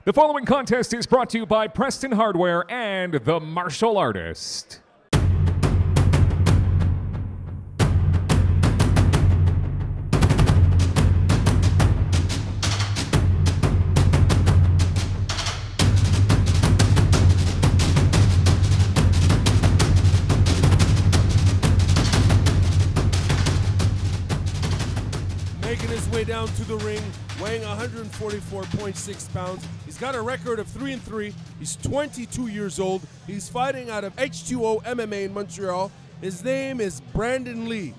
The following contest is brought to you by Preston Hardware and The Martial Artist. Making his way down to the ring, weighing 144.6 pounds. He's got a record of 3-3. He's 22 years old. He's fighting out of H20 MMA in Montreal. His name is Brandon Lee.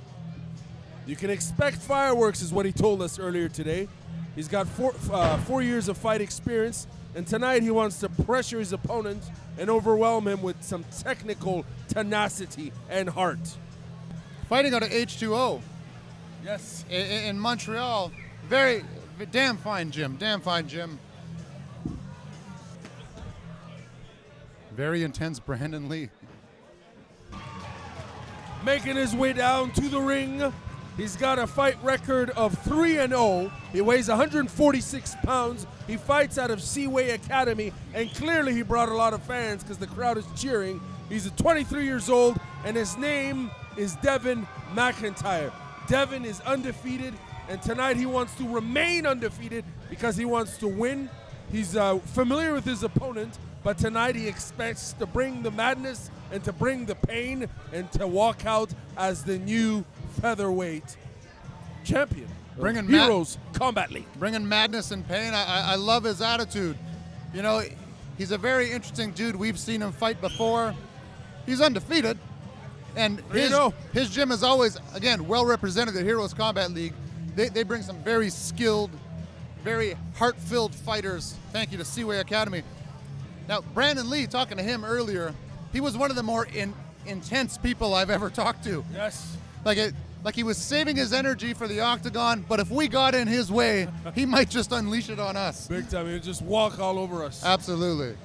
You can expect fireworks is what he told us earlier today. He's got four years of fight experience, and tonight he wants to pressure his opponent and overwhelm him with some technical tenacity and heart. Fighting out of H20. Yes. In Montreal. Very, damn fine gym. Damn fine gym. Very intense Brandon Lee. Making his way down to the ring. He's got a fight record of 3-0. He weighs 146 pounds. He fights out of Seaway Academy, and clearly he brought a lot of fans because the crowd is cheering. He's 23 years old, and his name is Deven McIntyre. Devon is undefeated, and tonight he wants to remain undefeated because he wants to win. He's familiar with his opponent, but tonight he expects to bring the madness and to bring the pain and to walk out as the new featherweight champion. Bringing Heroes Combat League. Bringing madness and pain. I love his attitude. You know, he's a very interesting dude. We've seen him fight before. He's undefeated. And his gym is always, again, well represented at Heroes Combat League. They bring some very skilled, very heart-filled fighters. Thank you to Seaway Academy. Now, Brandon Lee, talking to him earlier, he was one of the more intense people I've ever talked to. Yes. Like he was saving his energy for the octagon, but if we got in his way, he might just unleash it on us. Big time. He'll just walk all over us. Absolutely.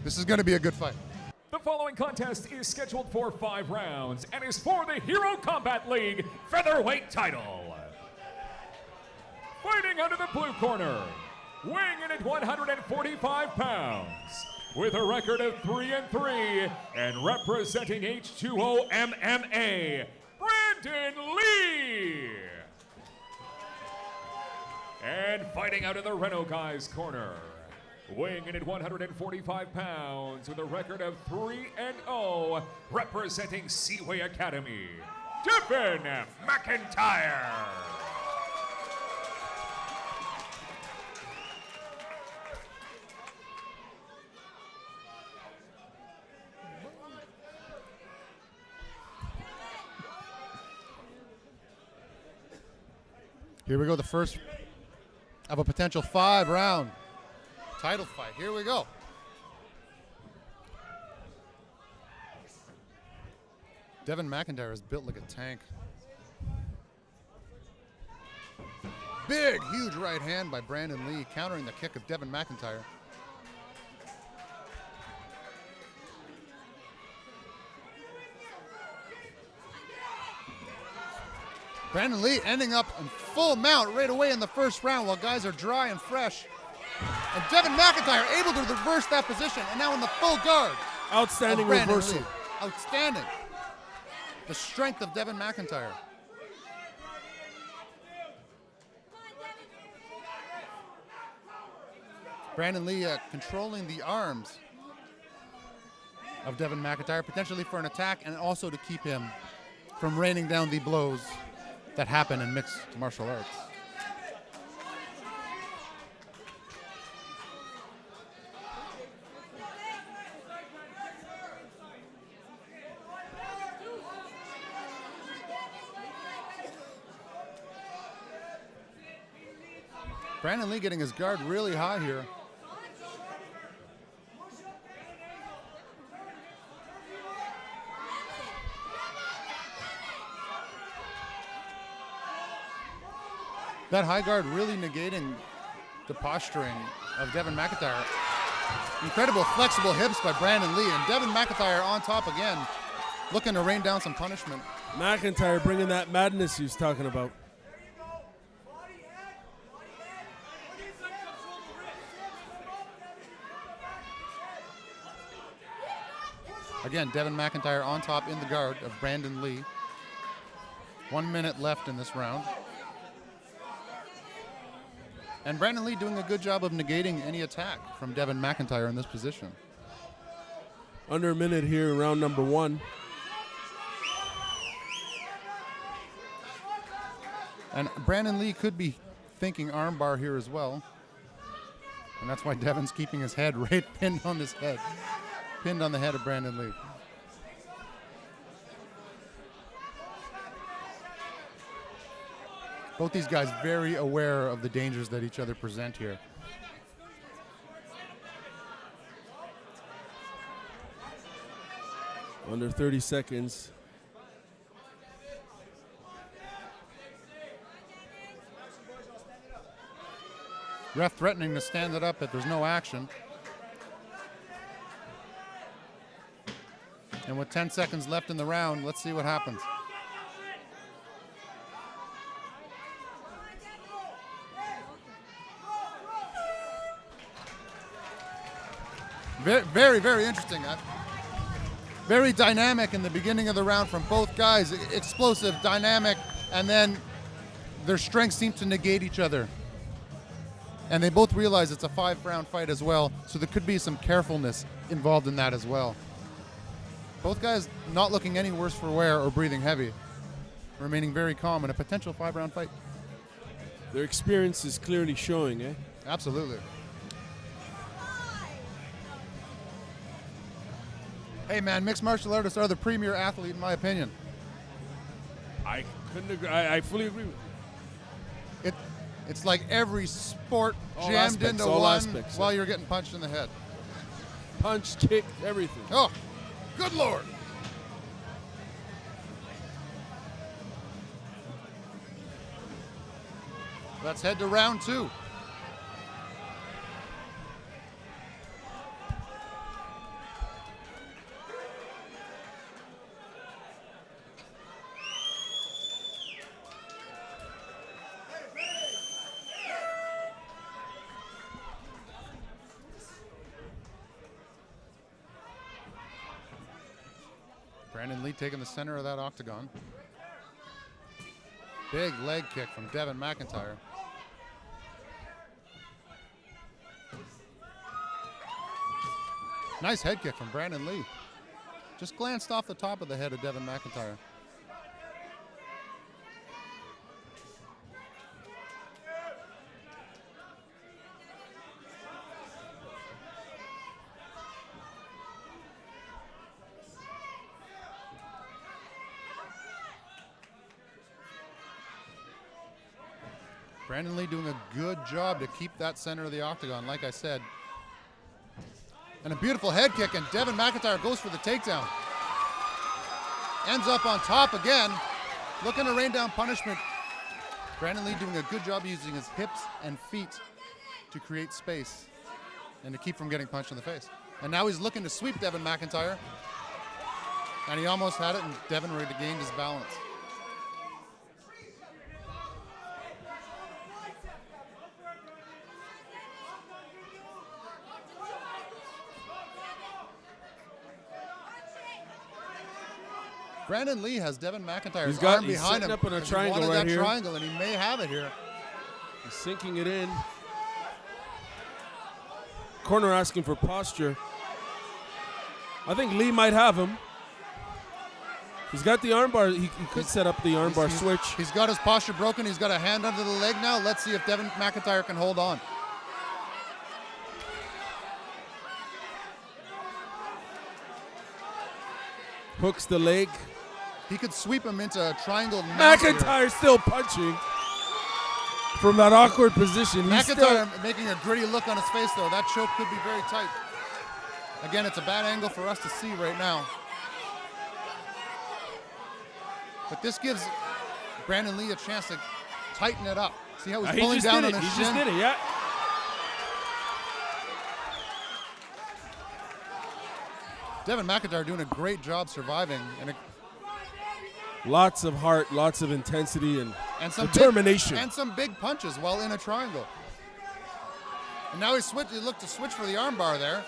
This is going to be a good fight. The following contest is scheduled for 5 rounds and is for the Hero Combat League Featherweight title. Fighting out of the blue corner, weighing in at 145 pounds, with a record of 3-3 and representing H20 MMA, Brandon Lee. And fighting out of the Reno Guys corner, weighing in at 145 pounds with a record of 3-0, representing Seaway Academy, Deven McIntyre. Here we go, the first of a potential 5-round title fight. Here we go. Devon McIntyre is built like a tank. Big, huge right hand by Brandon Lee, countering the kick of Devon McIntyre. Brandon Lee ending up in full mount right away in the first round while guys are dry and fresh. And Devon McIntyre able to reverse that position, and now in the full guard. Outstanding reversal. Lee. Outstanding. The strength of Devon McIntyre. Brandon Lee controlling the arms of Devon McIntyre, potentially for an attack and also to keep him from raining down the blows that happen in mixed martial arts. Brandon Lee getting his guard really high here. That high guard really negating the posturing of Devon McIntyre. Incredible flexible hips by Brandon Lee, and Devon McIntyre on top again, looking to rain down some punishment. McIntyre bringing that madness he was talking about. Again, Devon McIntyre on top in the guard of Brandon Lee. 1 minute left in this round. And Brandon Lee doing a good job of negating any attack from Devon McIntyre in this position. Under a minute here in round number 1. And Brandon Lee could be thinking armbar here as well. And that's why Devon's keeping his head right pinned on his head. Pinned on the head of Brandon Lee. Both these guys very aware of the dangers that each other present here. Under 30 seconds. Ref threatening to stand it up if there's no action. And with 10 seconds left in the round, let's see what happens. Very, very interesting. Very dynamic in the beginning of the round from both guys. Explosive, dynamic, and then their strengths seem to negate each other. And they both realize it's a 5-round fight as well, so there could be some carefulness involved in that as well. Both guys not looking any worse for wear or breathing heavy, remaining very calm in a potential 5-round fight. Their experience is clearly showing, eh? Absolutely. Hey man, mixed martial artists are the premier athlete in my opinion. I couldn't agree. I fully agree with you. It's like every sport All jammed aspects, into all one aspects, while you're getting punched in the head. Punch, kick, everything. Oh, good Lord. Let's head to round 2. Brandon Lee taking the center of that octagon. Big leg kick from Devon McIntyre. Nice head kick from Brandon Lee. Just glanced off the top of the head of Devon McIntyre. Brandon Lee doing a good job to keep that center of the octagon, like I said. And a beautiful head kick, and Devon McIntyre goes for the takedown. Ends up on top again, looking to rain down punishment. Brandon Lee doing a good job using his hips and feet to create space and to keep from getting punched in the face. And now he's looking to sweep Devon McIntyre. And he almost had it, and Devon regained his balance. Brandon Lee has Devon McIntyre's arm behind him. He's up in a triangle he wanted right that here. Triangle, and he may have it here. He's sinking it in. Corner asking for posture. I think Lee might have him. He's got the armbar. He could set up the armbar switch. He's got his posture broken. He's got a hand under the leg now. Let's see if Devon McIntyre can hold on. Hooks the leg. He could sweep him into a triangle. McIntyre still punching from that awkward position. McIntyre making a gritty look on his face, though. That choke could be very tight. Again, it's a bad angle for us to see right now. But this gives Brandon Lee a chance to tighten it up. See how he's pulling down on his shin? He just did it, yeah. Devon McIntyre doing a great job surviving. And lots of heart, lots of intensity, and some determination. And some big punches while in a triangle. And now he looked to switch for the armbar there.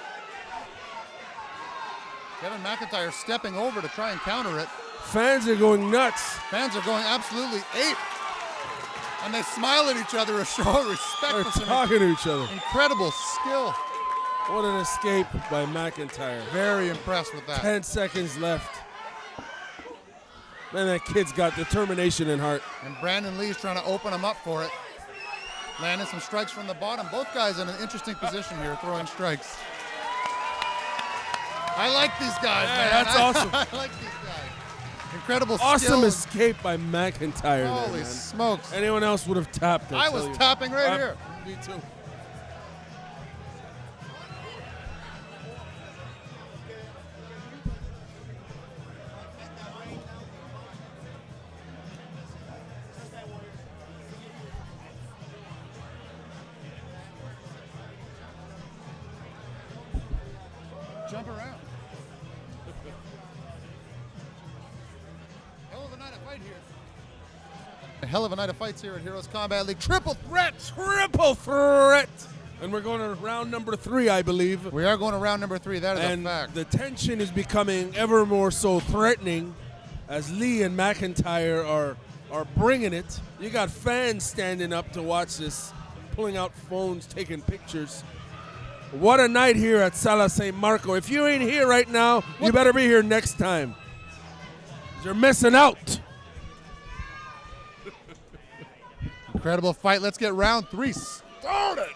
Devon McIntyre stepping over to try and counter it. Fans are going nuts. Fans are going absolutely ape. And they smile at each other, a show of respect. They're for some talking to each other. incredible skill. What an escape by McIntyre. Very impressed with that. 10 seconds left. Man, that kid's got determination and heart. And Brandon Lee's trying to open him up for it. Landing some strikes from the bottom. Both guys in an interesting position here, throwing strikes. I like these guys, Yeah, man. that's awesome. I like these guys. Incredible Awesome skill. escape by McIntyre. Holy there, man. smokes. Anyone else would have tapped. I was tapping right here. Me too. Jump around. Hell of a night of fight here. A hell of a night of fights here at Heroes Combat League. Triple threat. Triple threat. And we're going to round number 3, I believe. We are going to round number 3. That is And a fact. the tension is becoming ever more so threatening as Lee and McIntyre are bringing it. You got fans standing up to watch this, pulling out phones, taking pictures. What a night here at Sala St. Marco. If you ain't here right now, you better be here next time. You're missing out. Incredible fight. Let's get round 3 started.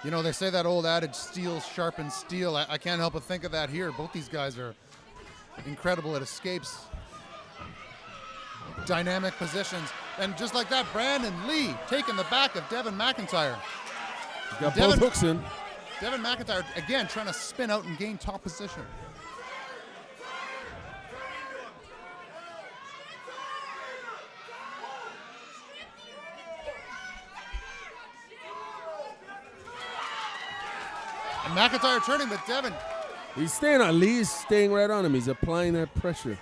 You know, they say that old adage, steel sharpens steel. I can't help but think of that here. Both these guys are incredible at escapes, dynamic positions. And just like that, Brandon Lee taking the back of Devon McIntyre. Got both hooks in. Devon McIntyre, again, trying to spin out and gain top position. And McIntyre turning, but Devon. He's staying on. Lee's staying right on him. He's applying that pressure.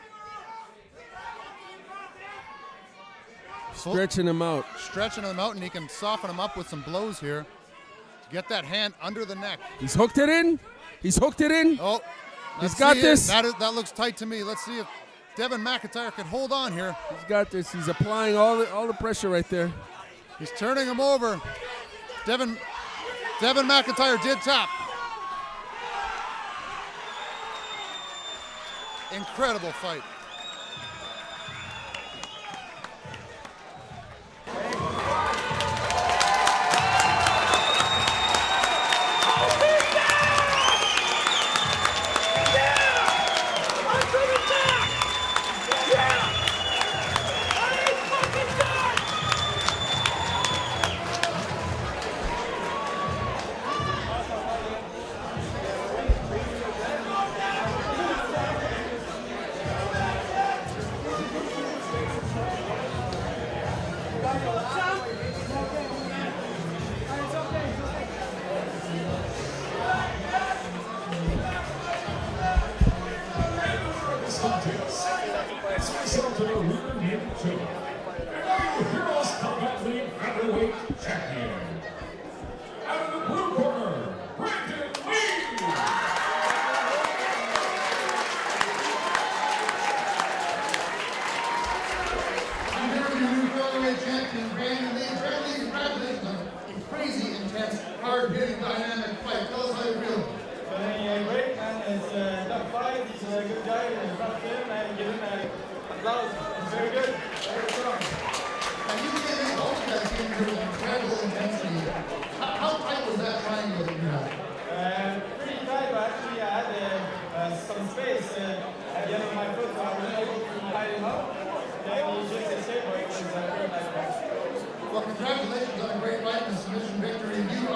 Stretching him out. Stretching him out, and he can soften him up with some blows here. Get that hand under the neck. He's hooked it in. He's hooked it in. Oh, he's got this. That looks tight to me. Let's see if Devon McIntyre can hold on here. He's got this. He's applying all the pressure right there. He's turning him over. Devon McIntyre did tap. Incredible fight. Heroes Combat League Featherweight Champion. Out of the blue corner, Brandon Lee. I'm here with your new Featherweight Champion, Brandon Lee. Brandon Lee, congratulations on a crazy, intense, hard-hitting, dynamic fight. Tell us how you feel. Great, man. It's a tough fight. He's a good guy. It's rough him and give him an applause. It's very good. Very strong. And you get these both guys in here with incredible intensity. How tight was that triangle that you had? Pretty tight, but actually I had some space at the end of my foot, so I was able to tie him up. And he just escaped, but it was a very nice fight. Well, congratulations on a great fight and a submission victory. You